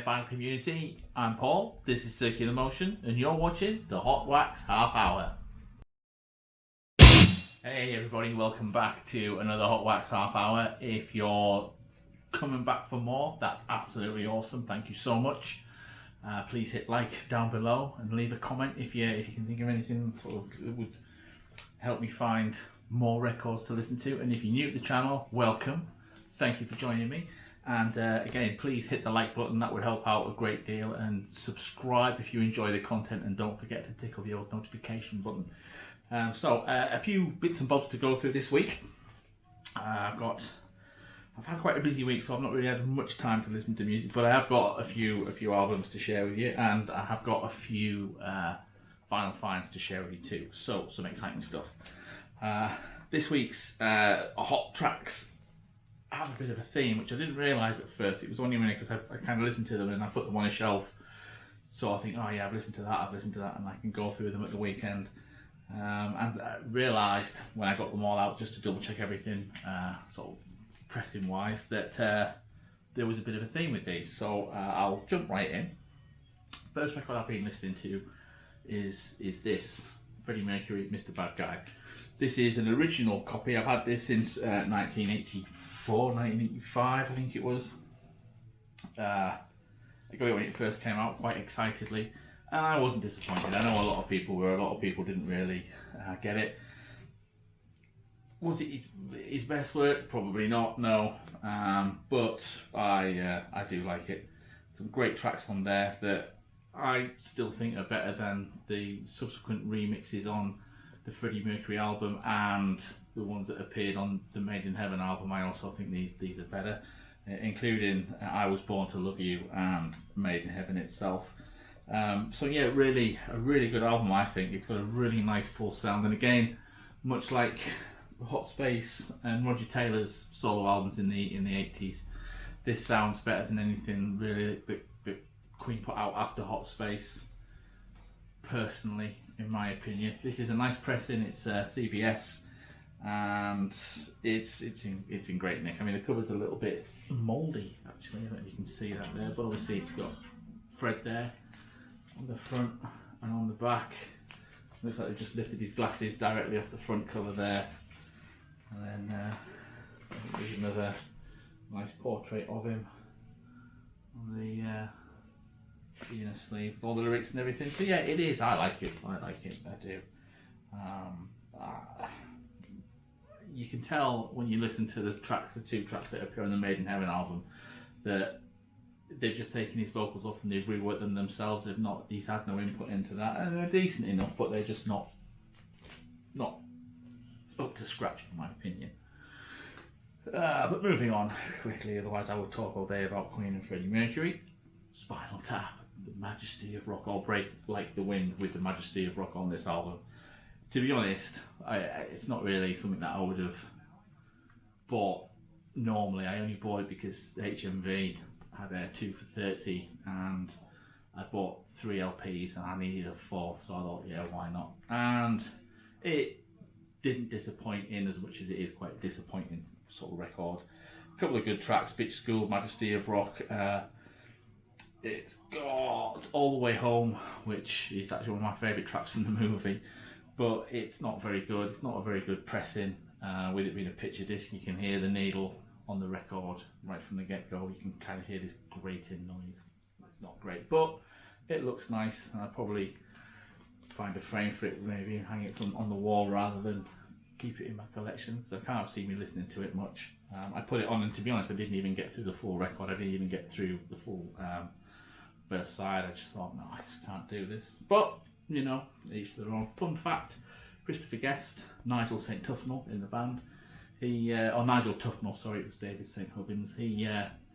band community. I'm Paul, this is Circular Motion, and you're watching the Hot Wax Half Hour. Hey everybody, welcome back to another Hot Wax Half Hour. If you're coming back for more, that's absolutely awesome. Thank you so much. Please hit like down below and leave a comment if you can think of anything sort of that would help me find more records to listen to. And if you're new to the channel, welcome. Thank you for joining me. And again, please hit the like button, that would help out a great deal, and subscribe if you enjoy the content, and don't forget to tickle the old notification button. So a few bits and bobs to go through this week. I've had quite a busy week, so I've not really had much time to listen to music, but I have got a few albums to share with you, and I have got a few vinyl finds to share with you too. So some exciting stuff. This week's hot tracks have a bit of a theme, which I didn't realise at first. It was only because I kind of listened to them and I put them on a shelf. So I think, oh yeah, I've listened to that, and I can go through them at the weekend. And I realised when I got them all out, just to double check everything, sort of pressing wise, that there was a bit of a theme with these. So I'll jump right in. First record I've been listening to is this, Freddie Mercury, Mr. Bad Guy. This is an original copy. I've had this since 1985, I think it was. I got it when it first came out quite excitedly, and I wasn't disappointed. I know a lot of people were. A lot of people didn't really get it. Was it his best work? Probably not, no. But I do like it. Some great tracks on there that I still think are better than the subsequent remixes on the Freddie Mercury album, and the ones that appeared on the Made in Heaven album. I also think these are better, including I Was Born to Love You and Made in Heaven itself. So yeah, really a really good album. I think it's got a really nice full sound, and again, much like Hot Space and Roger Taylor's solo albums in the 80s, this sounds better than anything really that Queen put out after Hot Space, personally, in my opinion. This is a nice pressing. It's CBS, and it's in great nick. I mean, the cover's a little bit mouldy actually. I don't know if you can see that there, but obviously it's got Fred there on the front and on the back. Looks like they've just lifted his glasses directly off the front cover there, and then there's another nice portrait of him on the inner sleeve, all the lyrics and everything. So yeah, it is. I like it. I do. You can tell when you listen to the two tracks that appear on the Made in Heaven album, that they've just taken his vocals off and they've reworked them themselves. He's had no input into that, and they're decent enough, but they're just not up to scratch, in my opinion. But moving on quickly, otherwise I would talk all day about Queen and Freddie Mercury. Spinal Tap, The Majesty of Rock, or Break Like the Wind with The Majesty of Rock on this album. To be honest, it's not really something that I would have bought normally. I only bought it because HMV had a 2 for $30, and I bought 3 LPs and I needed a 4th, so I thought, yeah, why not? And it didn't disappoint in as much as it is quite a disappointing sort of record. A couple of good tracks, Bitch School, Majesty of Rock. It's got All the Way Home, which is actually one of my favourite tracks from the movie, but it's not very good. It's not a very good pressing. With it being a picture disc, you can hear the needle on the record right from the get-go. You can kind of hear this grating noise. It's not great, but it looks nice, and I'll probably find a frame for it maybe and hang it on the wall rather than keep it in my collection, because I can't see me listening to it much. I put it on, and to be honest, I didn't even get through the full record. I didn't even get through the full first side. I just thought, no, I just can't do this. But, you know, each their own. Fun fact, Christopher Guest, Nigel St. Tufnell in the band. Nigel Tufnell, sorry, it was David St. Hubbins. He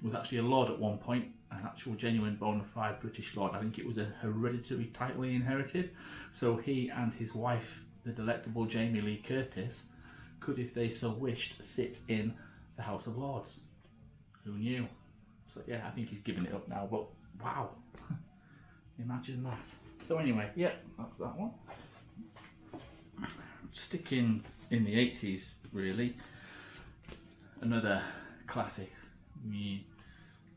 was actually a lord at one point, an actual genuine bona fide British lord. I think it was a hereditary title he inherited. So he and his wife, the delectable Jamie Lee Curtis, could, if they so wished, sit in the House of Lords. Who knew? So yeah, I think he's given it up now, but wow. Imagine that. So anyway, yeah, that's that one. Sticking in the 80s, really. Another classic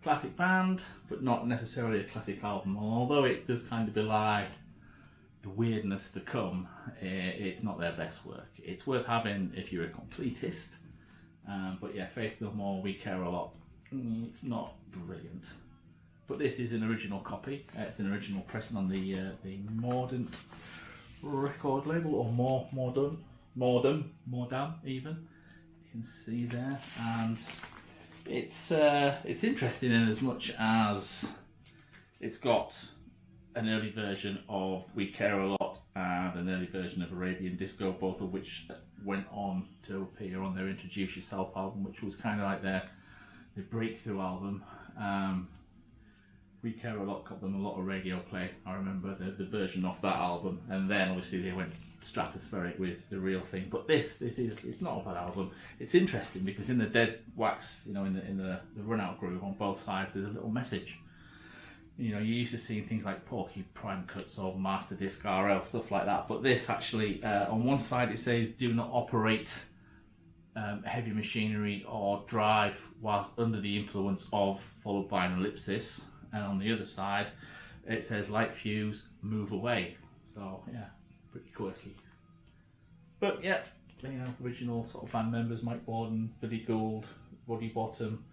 classic band, but not necessarily a classic album. Although it does kind of belie the weirdness to come, it's not their best work. It's worth having if you're a completist. But yeah, Faith No More, We Care a Lot. It's not brilliant. But this is an original copy. It's an original pressing on the Mordant record label, or Mordam even. You can see there, and it's interesting in as much as it's got an early version of We Care a Lot and an early version of Arabian Disco, both of which went on to appear on their Introduce Yourself album, which was kind of like their breakthrough album. We Care a Lot got them a lot of radio play. I remember the version of that album, and then obviously they went stratospheric with the real thing. But it's not a bad album. It's interesting because in the Dead Wax, in the run out groove on both sides, there's a little message. You're used to seeing things like Porcupine Cuts or Master Disc RL, stuff like that. But this actually, on one side it says, do not operate heavy machinery or drive whilst under the influence of, followed by an ellipsis. And on the other side, it says light fuse, move away. So yeah, pretty quirky. But yeah, original sort of band members: Mike Borden, Billy Gould, Roddy Bottom,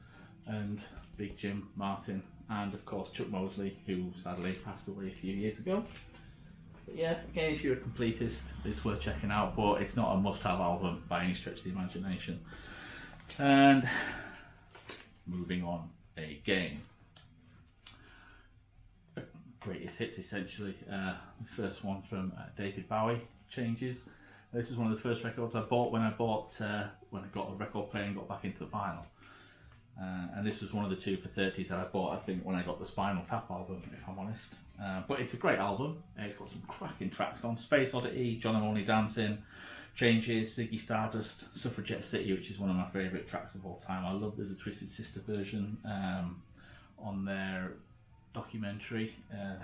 and Big Jim Martin, and of course Chuck Mosley, who sadly passed away a few years ago. But yeah, again, if you're a completist, it's worth checking out, but it's not a must-have album by any stretch of the imagination. And moving on again. Greatest hits, essentially. The first one from David Bowie, Changes. This was one of the first records I bought when I got a record player and got back into vinyl. And this was one of the 2 for 30s that I bought, I think, when I got the Spinal Tap album, if I'm honest. But it's a great album. It's got some cracking tracks on: Space Oddity, John I'm Only Dancing, Changes, Ziggy Stardust, Suffragette City, which is one of my favourite tracks of all time. I love there's a Twisted Sister version on their documentary.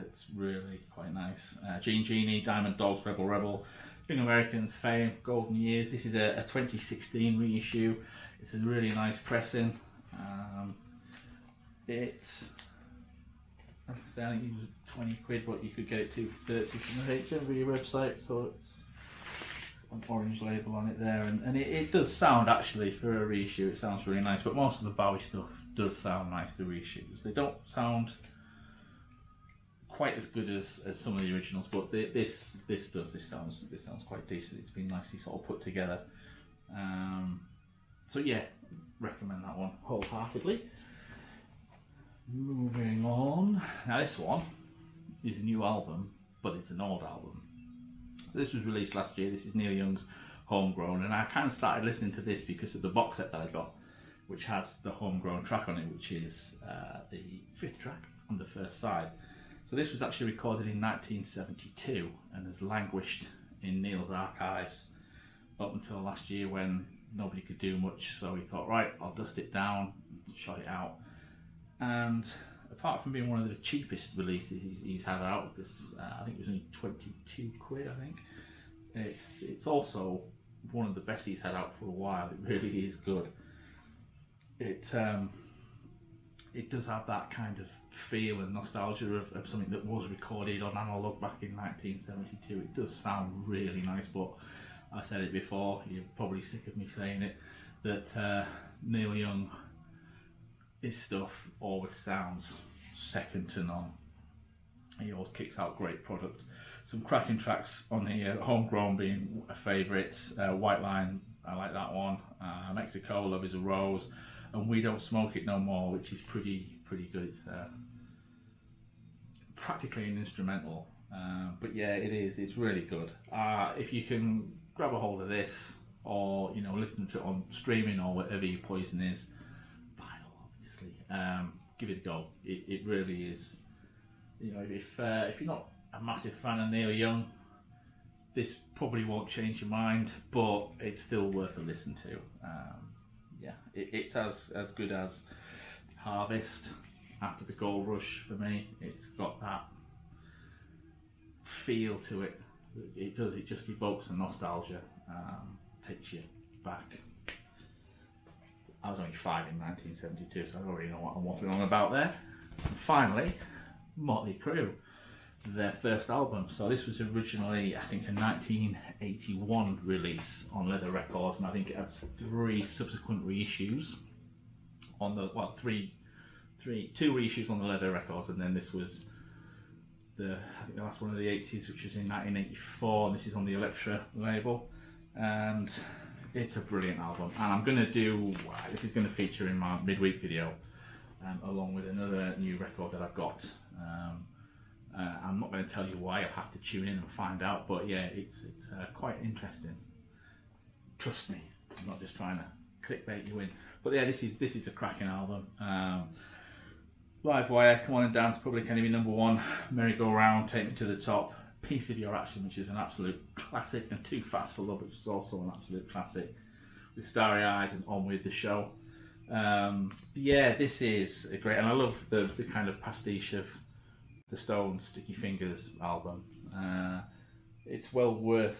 It's really quite nice. Gene Genie, Diamond Dogs, Rebel Rebel, Young Americans, Fame, Golden Years. This is a 2016 reissue. It's a really nice pressing. I think it was 20 quid, but you could get it to 30 from the HMV website, so it's an orange label on it there, and it does sound, actually, for a reissue, it sounds really nice. But most of the Bowie stuff does sound nice, the reissues. They don't sound quite as good as some of the originals, but this sounds quite decent. It's been nicely sort of put together. So yeah, recommend that one wholeheartedly. Moving on. Now this one is a new album, but it's an old album. This was released last year. This is Neil Young's Homegrown, and I kind of started listening to this because of the box set that I got, which has the Homegrown track on it, which is the 5th track on the first side. So this was actually recorded in 1972 and has languished in Neil's archives up until last year, when nobody could do much. So he thought, right, I'll dust it down, shot it out. And apart from being one of the cheapest releases he's had out, because I think it was only 22 quid, I think, it's also one of the best he's had out for a while. It really is good. It does have that kind of feel and nostalgia of something that was recorded on analog back in 1972. It does sound really nice, but I said it before, you're probably sick of me saying it, that Neil Young, his stuff always sounds second to none. He always kicks out great products. Some cracking tracks on here, Homegrown being a favourite, White Line, I like that one, Mexico, Love Is a Rose, and We Don't Smoke It No More, which is pretty good. It's practically an instrumental, but yeah, it's really good. If you can grab a hold of this, or listen to it on streaming or whatever your poison is, vinyl obviously, give it a go. It really is. If you're not a massive fan of Neil Young, this probably won't change your mind, but it's still worth a listen to. Yeah, it's as good as Harvest, After the Gold Rush for me. It's got that feel to it. It does. It just evokes a nostalgia, takes you back. I was only 5 in 1972, so I already know what I'm waffling on about there. And finally, Motley Crue, their first album. So this was originally, I think, a 1981 release on Leather Records, and I think it has 3 subsequent reissues on the, well, two reissues on the Leather Records, and then this was I think the last one of the 80s, which was in 1984, and this is on the Elektra label, and it's a brilliant album. And I'm going to do, this is going to feature in my midweek video, along with another new record that I've got. I'm not going to tell you why, you'll have to tune in and find out, but yeah, it's quite interesting. Trust me, I'm not just trying to clickbait you in. But yeah, this is a cracking album. Live Wire, Come On and Dance, Public Enemy #1, Merry Go Round, Take Me to the Top, Piece of Your Action, which is an absolute classic, and Too Fast for Love, which is also an absolute classic, with Starry Eyes and On With The Show. Yeah, this is a great, and I love the kind of pastiche of the Stones' Sticky Fingers album. It's well worth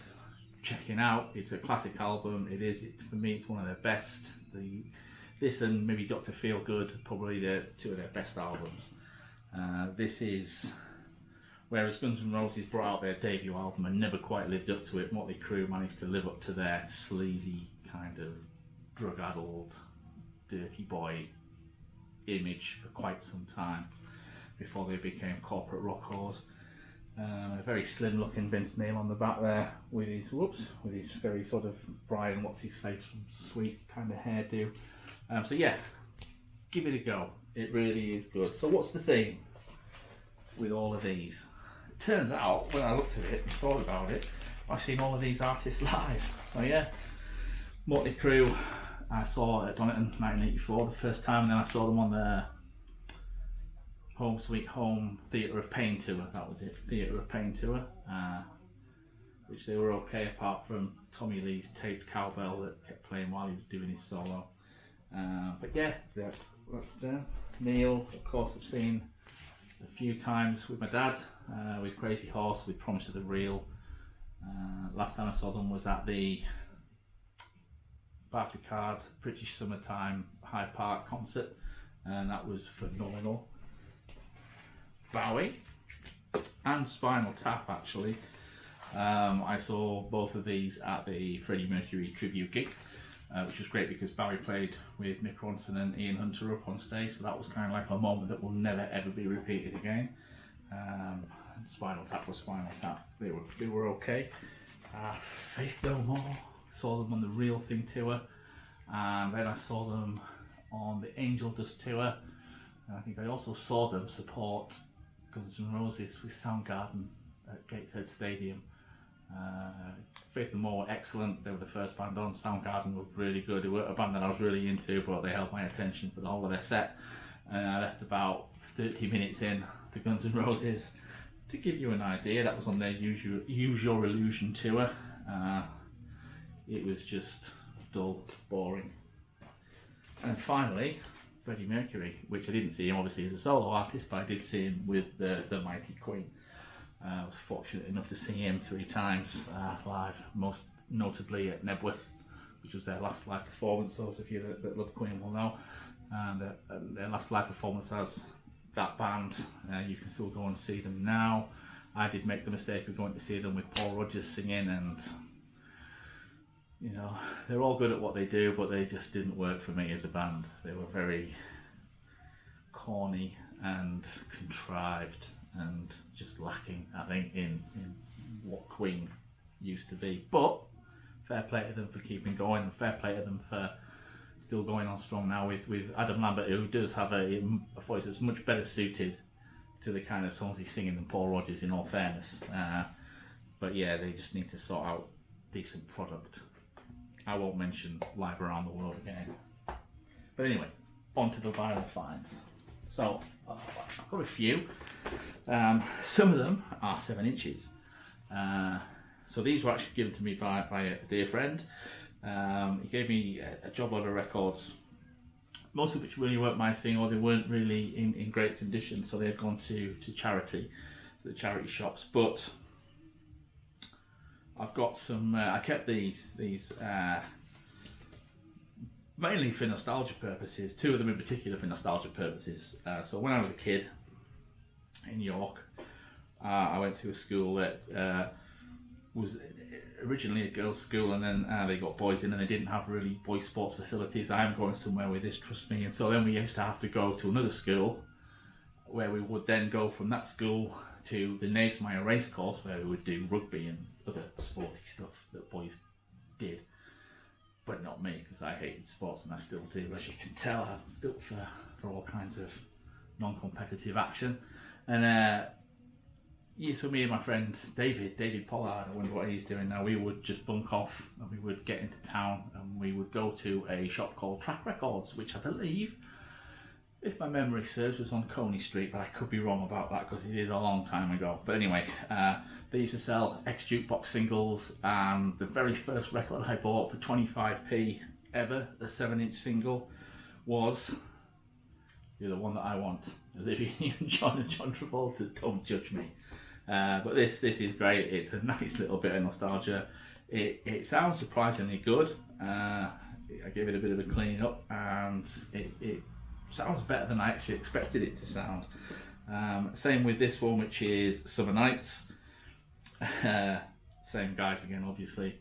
checking out. It's a classic album. For me, it's one of their best. This and maybe Dr. Feelgood, probably two of their best albums. This is, whereas Guns N' Roses brought out their debut album and never quite lived up to it, Motley Crue managed to live up to their sleazy kind of drug-addled, dirty boy image for quite some time before they became corporate rock whores. A very slim-looking Vince Neil on the back there with his very sort of Brian what's-his-face from Sweet kind of hairdo. So yeah, give it a go. It really is good. So what's the theme with all of these? It turns out, when I looked at it and thought about it, I've seen all of these artists live. So yeah, Motley Crue, I saw at Donington 1984 the first time, and then I saw them on the Home Sweet Home Theatre of Pain tour. That was it, Theatre of Pain tour, which they were okay apart from Tommy Lee's taped cowbell that kept playing while he was doing his solo. But yeah, that's there. Neil, of course, I've seen a few times with my dad, with Crazy Horse, with Promise of the Real. Last time I saw them was at the Barclaycard British Summertime Hyde Park concert, and that was phenomenal. Bowie and Spinal Tap, actually. I saw both of these at the Freddie Mercury tribute gig, which was great because Bowie played with Mick Ronson and Ian Hunter up on stage, so that was kind of like a moment that will never ever be repeated again. Spinal Tap was Spinal Tap. They were okay. Faith No More, saw them on the Real Thing tour, and then I saw them on the Angel Dust tour, and I think I also saw them support Guns N' Roses with Soundgarden at Gateshead Stadium. Faith No More were excellent. They were the first band on. Soundgarden were really good. They were a band that I was really into, but they held my attention for the whole of their set. And I left about 30 minutes in to Guns N' Roses. To give you an idea, that was on their Use Your Illusion tour. It was just dull, boring. And finally, Freddie Mercury, which I didn't see him obviously as a solo artist, but I did see him with the mighty Queen. I was fortunate enough to see him 3 times live, most notably at Nebworth, which was their last live performance. Those of you that love Queen will know. And their last live performance as that band, you can still go and see them now. I did make the mistake of going to see them with Paul Rodgers singing, and you know, they're all good at what they do, but they just didn't work for me as a band. They were very corny and contrived and just lacking, I think, in what Queen used to be. But fair play to them for keeping going, and fair play to them for still going on strong now with Adam Lambert, who does have a voice that's much better suited to the kind of songs he's singing than Paul Rodgers, in all fairness. But yeah, they just need to sort out decent product. I won't mention Live Around the World again. But anyway, on to the vinyl finds. So, I've got a few. Some of them are 7 inches. So these were actually given to me by a dear friend. He gave me a job load of records, most of which really weren't my thing, or they weren't really in great condition, so they've gone to charity, the charity shops. But I've got some, I kept these mainly for nostalgia purposes. Two of them in particular for nostalgia purposes. So when I was a kid in York, I went to a school that was originally a girls' school, and then they got boys in, and they didn't have really boys' sports facilities. I am going somewhere with this, trust me. And so then we used to have to go to another school, where we would then go from that school to the Knavesmire racecourse, where we would do rugby and other sporty stuff that boys did, but not me, because I hated sports, and I still do, as you can tell. I'm built for all kinds of non-competitive action. And yeah, so me and my friend David Pollard, I wonder what he's doing now, we would just bunk off and we would get into town and we would go to a shop called Track Records, which I believe, if my memory serves, was on Coney Street, but I could be wrong about that because it is a long time ago. But anyway, they used to sell ex-jukebox singles, and the very first record I bought for 25p ever, a 7-inch single, was the one that I want, Olivia Newton-John and John Travolta, Don't Judge Me. But this is great. It's a nice little bit of nostalgia. It sounds surprisingly good. I gave it a bit of a clean up, and it sounds better than I actually expected it to sound. Same with this one, which is Summer Nights. Same guys again, obviously.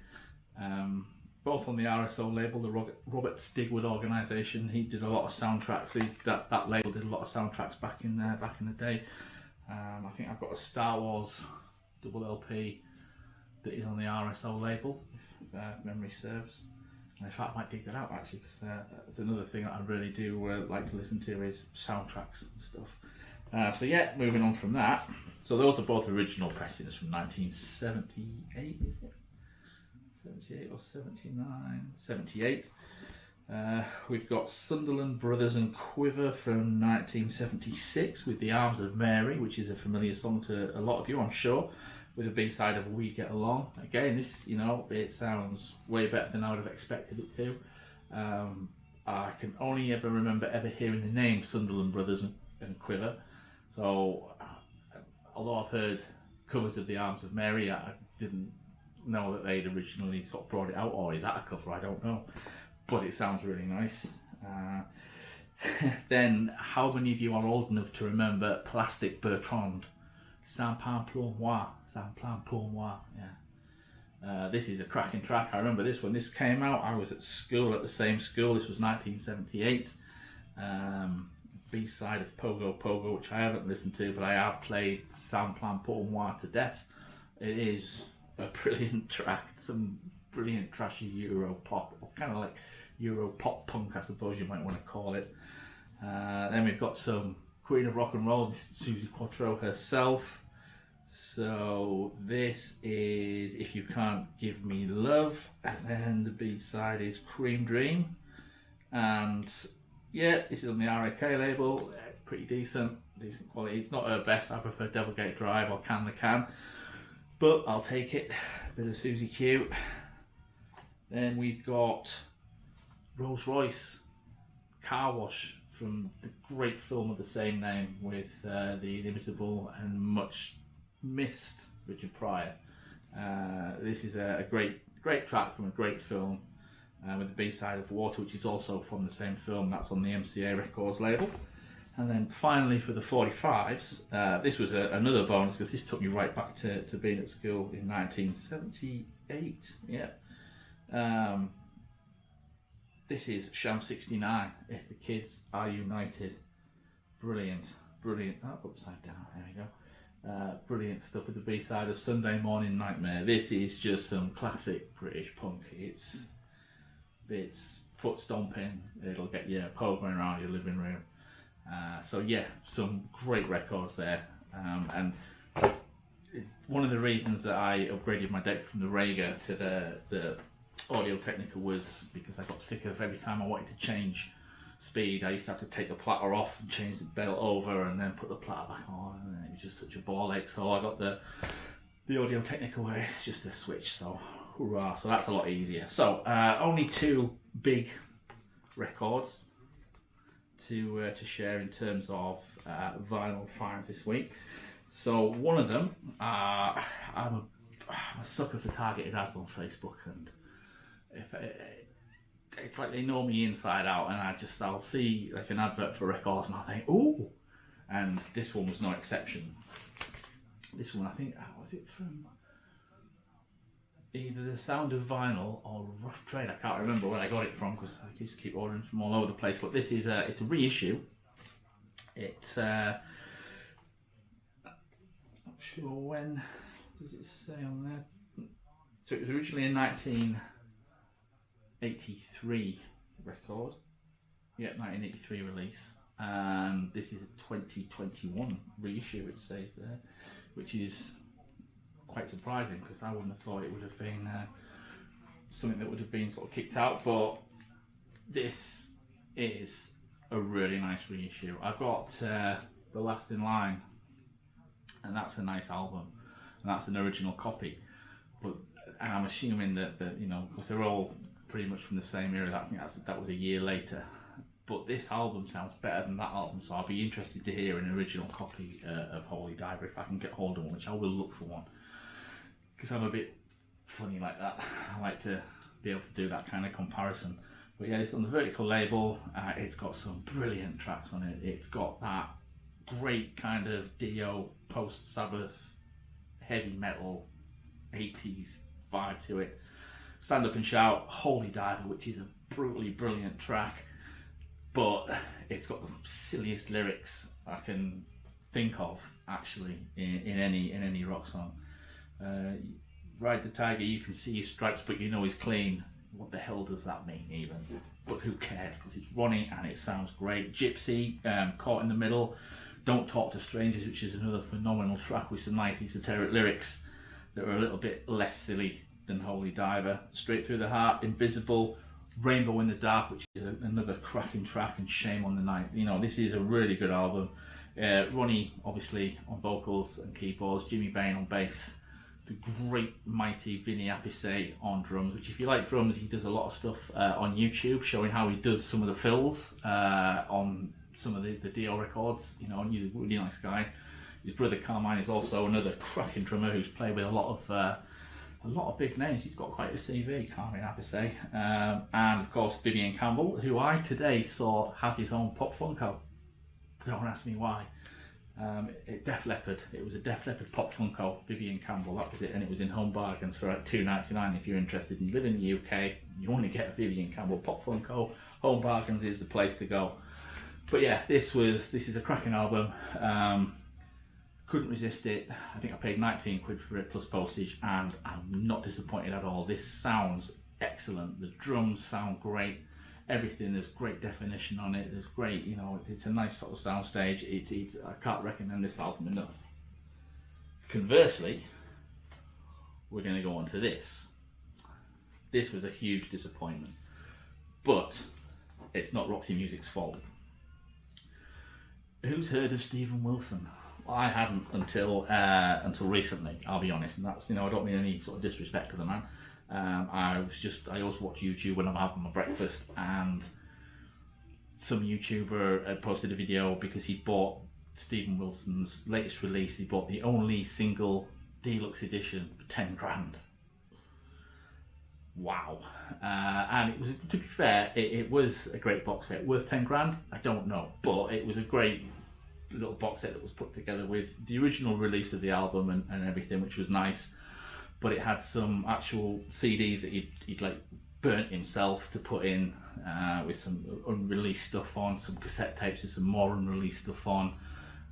Both on the RSO label, the Robert Stigwood organisation. He did a lot of soundtracks. That label did a lot of soundtracks back in the day. I think I've got a Star Wars double LP that is on the RSO label, if memory serves. And in fact, I might dig that out actually, because that's another thing that I really do like to listen to, is soundtracks and stuff. So yeah, moving on from that. So those are both original pressings from 1978, is it? 78 or 79? 78. We've got Sunderland Brothers and Quiver from 1976 with The Arms of Mary, which is a familiar song to a lot of you, I'm sure, with a B-side of We Get Along. Again, this, it sounds way better than I would have expected it to. I can only ever remember hearing the name Sunderland Brothers and Quiver. So, although I've heard covers of The Arms of Mary, I didn't know that they'd originally sort of brought it out, or is that a cover? I don't know. But it sounds really nice. Then, how many of you are old enough to remember Plastic Bertrand? Saint-Pain pour moi. Saint-Pain pour moi, yeah. This is a cracking track. I remember this when this came out. I was at the same school. This was 1978. B-side of Pogo Pogo, which I haven't listened to, but I have played Saint-Pain pour moi to death. It is a brilliant track. Some brilliant trashy Euro pop, or kind of like Euro pop punk, I suppose you might want to call it. Then we've got some Queen of Rock and Roll, Susie Quattro herself. So this is If You Can't Give Me Love, and then the B-side is Cream Dream. And yeah, this is on the RAK label, pretty decent quality. It's not her best. I prefer Devilgate Drive or Can the Can, but I'll take it. A bit of Susie Q. Then we've got Rolls Royce Car Wash from the great film of the same name with the inimitable and much missed Richard Pryor. This is a great track from a great film with the B-side of Water, which is also from the same film. That's on the MCA Records label. And then finally for the 45s, this was another bonus because this took me right back to being at school in 1978. Yeah. This is Sham 69, If the Kids Are United. Brilliant. Oh, upside down, there we go. Brilliant stuff with the B-side of Sunday Morning Nightmare. This is just some classic British punk. It's foot stomping. It'll get you pogoing around your living room. So yeah, some great records there. And one of the reasons that I upgraded my deck from the Rega to the Audio Technica was because I got sick of every time I wanted to change speed, I used to have to take the platter off and change the belt over and then put the platter back on, and it was just such a ball ache. So I got the Audio Technica where it's just a switch, so hurrah, so that's a lot easier. So only two big records to share in terms of vinyl finds this week. So one of them, I'm a sucker for targeted ads on Facebook, and it's like they know me inside out, and I'll see like an advert for records and I'll think, ooh, and this one was no exception. This one, I think, was it from either The Sound of Vinyl or Rough Trade? I can't remember where I got it from because I used to keep ordering from all over the place. But this is it's a reissue. It's not sure when. Does it say on there? So it was originally a 1983 record. Yeah, 1983 release. And this is a 2021 reissue, it says there, which is quite surprising because I wouldn't have thought it would have been something that would have been sort of kicked out, but this is a really nice reissue. I've got The Last in Line, and that's a nice album, and that's an original copy, but and I'm assuming that you know, because they're all pretty much from the same era, that was a year later. But this album sounds better than that album, so I'll be interested to hear an original copy of Holy Diver if I can get hold of one, which I will look for one. Because I'm a bit funny like that. I like to be able to do that kind of comparison. But yeah, it's on the Vertical label. It's got some brilliant tracks on it. It's got that great kind of Dio, post-Sabbath, heavy metal, 80s vibe to it. Stand Up and Shout, Holy Diver, which is a brutally brilliant track. But it's got the silliest lyrics I can think of, actually, in any rock song. Ride the tiger, you can see his stripes, but you know he's clean. What the hell does that mean, even? But who cares? Because it's Ronnie and it sounds great. Gypsy, Caught in the Middle, Don't Talk to Strangers, which is another phenomenal track with some nice esoteric lyrics that are a little bit less silly than Holy Diver. Straight Through the Heart, Invisible, Rainbow in the Dark, which is another cracking track, and Shame on the Night. You know, this is a really good album. Ronnie, obviously, on vocals and keyboards, Jimmy Bain on bass, the great mighty Vinny Appice on drums, which if you like drums, he does a lot of stuff on YouTube, showing how he does some of the fills on some of the Dio records, you know, and he's a really nice guy. His brother Carmine is also another cracking drummer who's played with a lot of big names. He's got quite a CV, Carmine Appice. And of course Vivian Campbell, who I today saw has his own Pop Funko. Don't ask me why. Def Leppard. It was a Def Leppard Pop Funko, Vivian Campbell, that was it, and it was in Home Bargains for like $2.99 if you're interested and you live in the UK, you want to get a Vivian Campbell Pop Funko, Home Bargains is the place to go. But yeah, this is a cracking album. Couldn't resist it. I think I paid 19 quid for it plus postage, and I'm not disappointed at all. This sounds excellent. The drums sound great. Everything, there's great definition on it. There's great, you know, it's a nice sort of sound stage. I can't recommend this album enough. Conversely, we're going to go on to this. This was a huge disappointment, but it's not Roxy Music's fault. Who's heard of Steven Wilson? I hadn't until recently, I'll be honest, and that's, you know, I don't mean any sort of disrespect to the man. I always watch YouTube when I'm having my breakfast, and some YouTuber had posted a video because he bought Steven Wilson's latest release. He bought the only single deluxe edition for 10 grand. Wow. And it was, to be fair, it was a great box set. Worth 10 grand? I don't know, but it was a great little box set that was put together with the original release of the album and everything, which was nice. But it had some actual CDs that he'd like burnt himself to put in, with some unreleased stuff on, some cassette tapes with some more unreleased stuff on.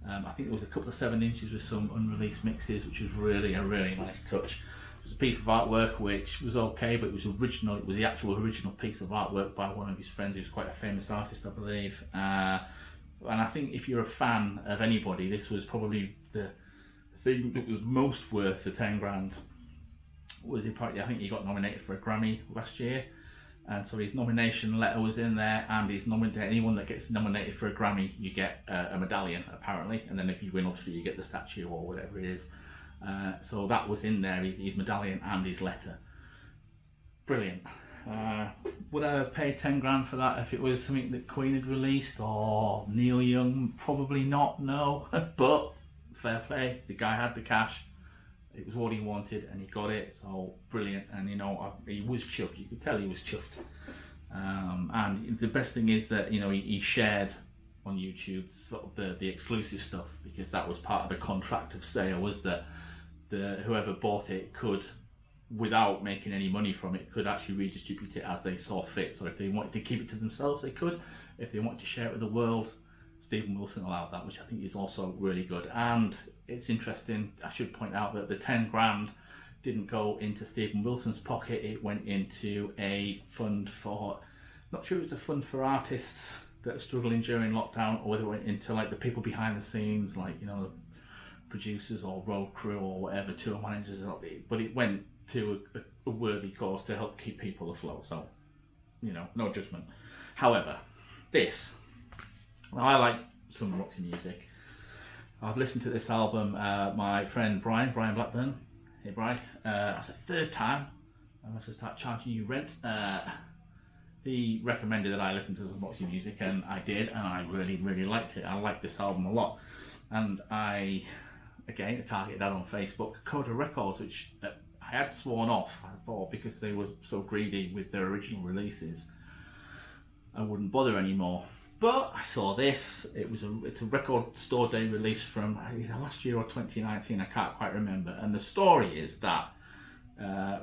I think there was a couple of 7-inches with some unreleased mixes, which was really a really nice touch. It was a piece of artwork which was okay, but it was original. It was the actual original piece of artwork by one of his friends who's quite a famous artist, I believe. And I think if you're a fan of anybody, this was probably the thing that was most worth the 10 grand. I think he got nominated for a Grammy last year, and so his nomination letter was in there, and he's nominated. Anyone that gets nominated for a Grammy, you get a medallion apparently, and then if you win, obviously you get the statue or whatever it is. So that was in there, his medallion and his letter. Brilliant. Would I have paid 10 grand for that if it was something that Queen had released or Neil Young? Probably not, no. But fair play, the guy had the cash. It was what he wanted and he got it, so brilliant. And you know, he was chuffed. You could tell he was chuffed. And the best thing is that, you know, he shared on YouTube sort of the exclusive stuff, because that was part of the contract of sale, was that whoever bought it could, without making any money from it, could actually redistribute it as they saw fit. So if they wanted to keep it to themselves, they could. If they wanted to share it with the world, Stephen Wilson allowed that, which I think is also really good. And it's interesting, I should point out that the 10 grand didn't go into Stephen Wilson's pocket. It went into a fund for, not sure it was a fund for artists that are struggling during lockdown, or whether it went into like the people behind the scenes, like, you know, the producers or road crew or whatever, tour managers, but it went to a worthy cause to help keep people afloat. So, you know, no judgment. However, I like some Roxy music. I've listened to this album. My friend Brian Blackburn, hey Brian, that's the third time I must start charging you rent. He recommended that I listen to some Roxy music, and I did, and I really liked it. I liked this album a lot, and I targeted that on Facebook. Coda Records, which I had sworn off, I thought, because they were so greedy with their original releases, I wouldn't bother anymore. But I saw this. It's a record store day release from either last year or 2019. I can't quite remember. And the story is that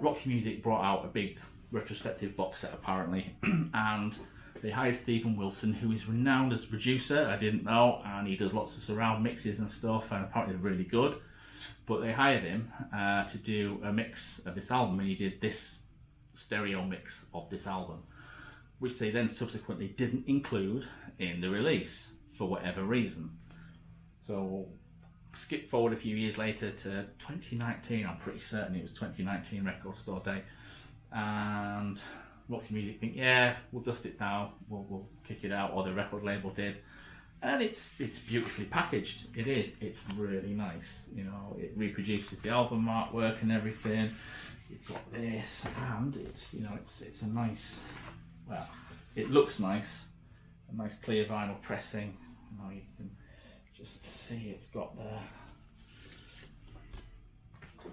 Roxy Music brought out a big retrospective box set, apparently, and they hired Stephen Wilson, who is renowned as a producer. I didn't know, and he does lots of surround mixes and stuff, and apparently they're really good. But they hired him to do a mix of this album, and he did this stereo mix of this album, which they then subsequently didn't include in the release for whatever reason. So skip forward a few years later to 2019, I'm pretty certain it was 2019 Record Store Day, and Roxy Music think, yeah, we'll dust it down, we'll kick it out, or the record label did, and it's beautifully packaged. It's really nice. You know, it reproduces the album artwork and everything. You've got this, and it's, you know, it's a nice, well, it looks nice, a nice clear vinyl pressing. You know, you can just see it's got the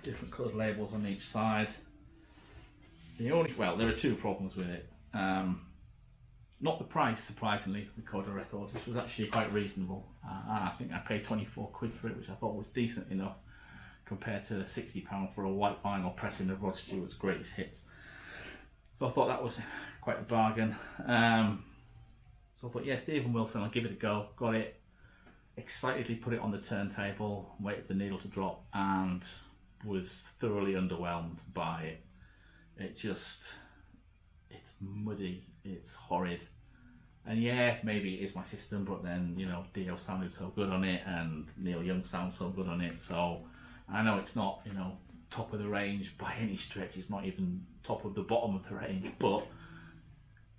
different coloured labels on each side. There are two problems with it. Not the price, surprisingly, with Coda Records. This was actually quite reasonable. I think I paid 24 quid for it, which I thought was decent enough compared to the £60 for a white vinyl pressing of Rod Stewart's greatest hits. So I thought that was quite a bargain. So I thought, yeah, Stephen Wilson, I'll give it a go. Got it, excitedly put it on the turntable, waited for the needle to drop, and was thoroughly underwhelmed by it. It's muddy, it's horrid. And yeah, maybe it is my system, but then, you know, Dio sounded so good on it, and Neil Young sounds so good on it, so I know it's not, you know, top of the range by any stretch. It's not even top of the bottom of the range, but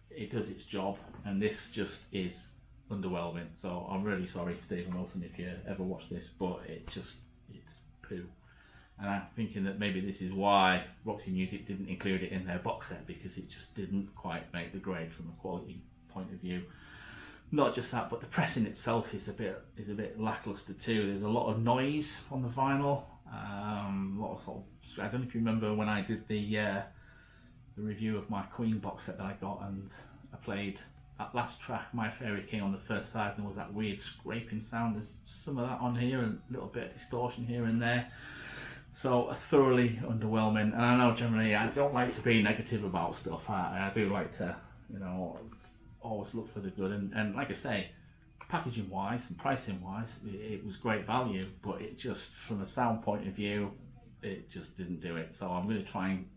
it does its job, and this just is underwhelming. So I'm really sorry, Stephen Wilson, if you ever watch this, but it's poo. And I'm thinking that maybe this is why Roxy Music didn't include it in their box set, because it just didn't quite make the grade from a quality point of view. Not just that, but the pressing itself is a bit lackluster too. There's a lot of noise on the vinyl. A lot of sort of, I don't know if you remember when I did the review of my Queen box set that I got, and I played that last track, My Fairy King, on the first side, and there was that weird scraping sound. There's some of that on here, and a little bit of distortion here and there. So thoroughly underwhelming. And I know generally I don't like to be negative about stuff. I do like to, you know, always look for the good. And like I say, packaging wise and pricing wise, it was great value, but it just, from a sound point of view, it just didn't do it. So I'm going to try and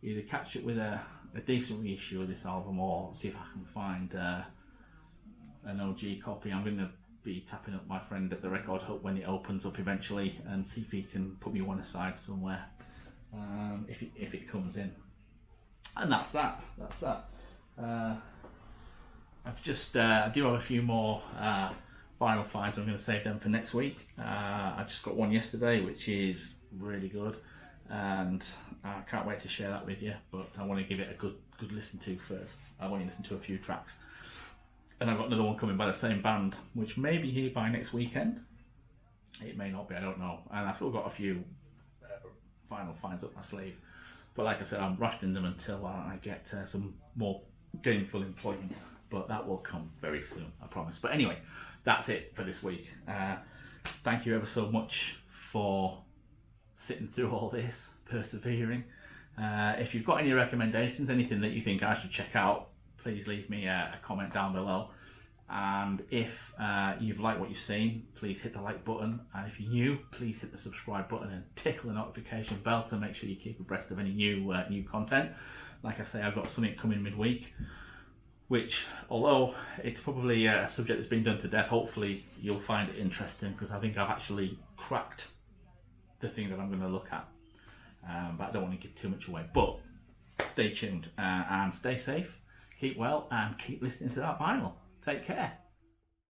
either catch it with a decent reissue of this album, or see if I can find an OG copy. I'm going to be tapping up my friend at the Record Hut when it opens up eventually, and see if he can put me one aside somewhere, if it comes in. And that's that. I've just I do have a few more vinyl finds. I'm going to save them for next week. I just got one yesterday, which is really good, and I can't wait to share that with you. But I want to give it a good listen to first. I want you to listen to a few tracks. And I've got another one coming by the same band, which may be here by next weekend. It may not be, I don't know. And I've still got a few vinyl finds up my sleeve. But like I said, I'm rationing them until I get some more gainful employment, but that will come very soon, I promise. But anyway, that's it for this week. Thank you ever so much for sitting through all this, persevering. If you've got any recommendations, anything that you think I should check out, please leave me a comment down below. And if you've liked what you've seen, please hit the like button. And if you're new, please hit the subscribe button and tickle the notification bell to make sure you keep abreast of any new content. Like I say, I've got something coming midweek, which, although it's probably a subject that's been done to death, hopefully you'll find it interesting, because I think I've actually cracked the thing that I'm going to look at. But I don't want to give too much away. But stay tuned and stay safe, keep well, and keep listening to that vinyl. Take care.